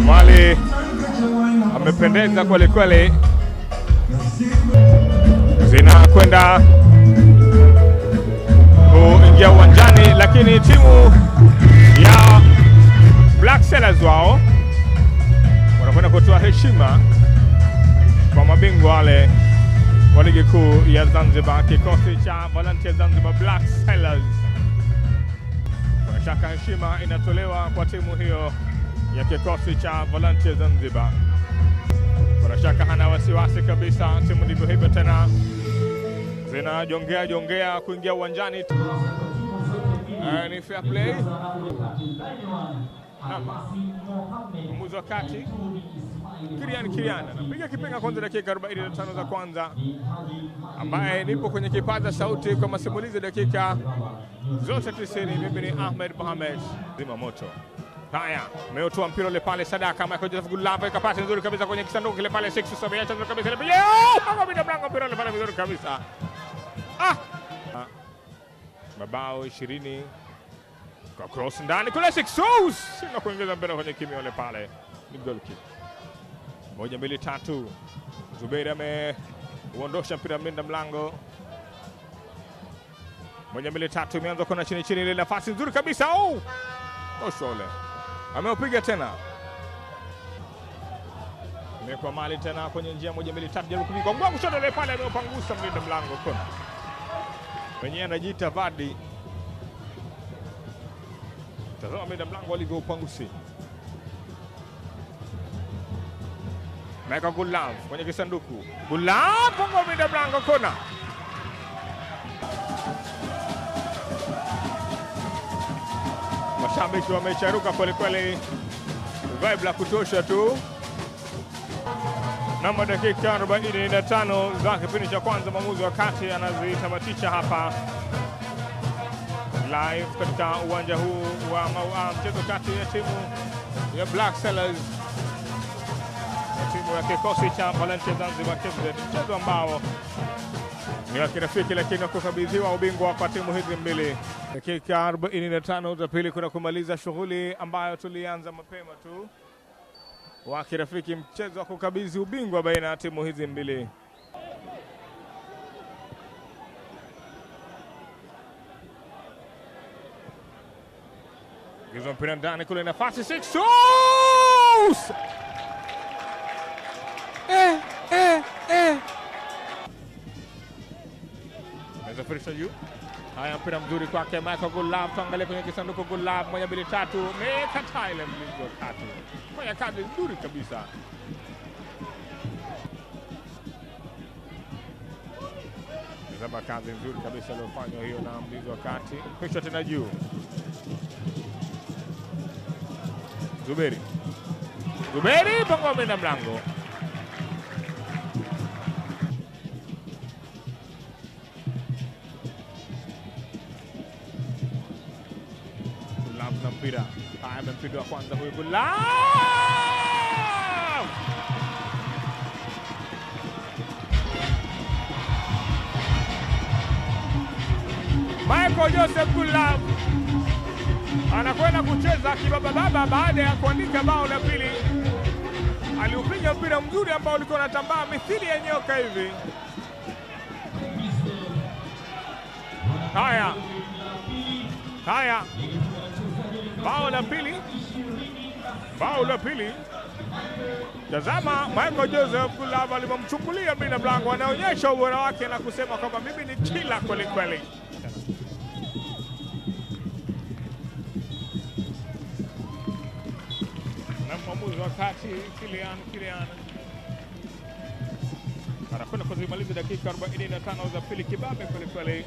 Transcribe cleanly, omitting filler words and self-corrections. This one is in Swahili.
Mali amependeza kweli kweli, zinakwenda kuingia uwanjani, lakini timu ya Black Sellers wao wanakwenda kutoa heshima kwa mabingwa wale wa ligi kuu ya Zanzibar, kikosi cha Volunteer Zanzibar Black Sellers. Kwa shaka heshima inatolewa kwa timu hiyo ya kikosi cha Volunteer Zanzibar. Kwa shaka hana wasiwasi kabisa, timu ndivyo hivyo tena zinajongea kuingia uwanjani. Ni fair play. Mwamuzi wa kati Kirian anapiga kipenga kwanza dakika 45 za kwanza, ambaye nipo kwenye kipaza sauti kwa masimulizi dakika zote 90. Mimi ni Ahmed Mohamed zima moto. Haya, ameutoa mpira ule pale Sadaka, Michael Joseph Gulava ikapata nzuri kabisa kwenye kisanduku kile pale 6 nzuri kabisa ile. Kama bila mlango mpira ule pale vizuri kabisa. Mabao 20 kwa cross ndani kule 6 sina kuongeza mpira kwenye kimio ile pale. Ni goal kick. 1 2 3. Zuberi ameuondosha mpira mlinda mlango. 1 2 3 imeanza kona chini ile nafasi nzuri kabisa. Oshole ameupiga tena. Imekuwa Mali tena kwenye njia 1 2 3 jaribu kupiga kwa kushoto ile pale, ameupangusa mlinda mlango kona. Mwenyewe anajiita Vardy. Tazama mlinda mlango alivyoupangusi. Michael Gulav kwenye kisanduku. Gulav kwa mlinda mlango kona. Mashabiki wamecharuka kweli kweli, vibe la kutosha tu. Na dakika 45 za kipindi cha kwanza, mwamuzi wa kati anazitamatisha hapa live katika uwanja huu wa mchezo kati ya timu ya Black Sellers na timu ya kikosi cha Volunteer Zanzibar KMZ, mchezo ambao ni wa kirafiki lakini wa kukabidhiwa ubingwa kwa timu hizi mbili. Dakika 45 za pili kuna kumaliza shughuli ambayo tulianza mapema tu wa kirafiki, mchezo wa kukabidhi ubingwa baina ya timu hizi mbili. Gizo mpira ndani kule, nafasi 6 Mezafirisha juu. Haya, mpira mzuri kwake Michael Gulav, tuangalie kwenye kisanduku. Gulav 1 2 3 mekata ile mlinzi wa kati. Fanya kazi nzuri kabisa. Zaba kazi nzuri kabisa aliyofanya hiyo na mlinzi wa kati. Kisha tena juu. Zuberi pango mlinda mlango. Na mpira haya, amempindua kwanza huyu Gulav. Michael Joseph Gulav anakwenda kucheza kibaba baada ya kuandika bao la pili. Aliupiga mpira mzuri ambao ulikuwa unatambaa mithili ya nyoka hivi. Haya, bao la pili. Tazama Michael Joseph Gulav alimchungulia mlinda mlango, anaonyesha ubora wake na kusema kwamba mimi ni kila kweli kweli. Na mwamuzi wa kati Kilian anakwenda kuzimaliza dakika 45 za pili, kibabe kweli kweli.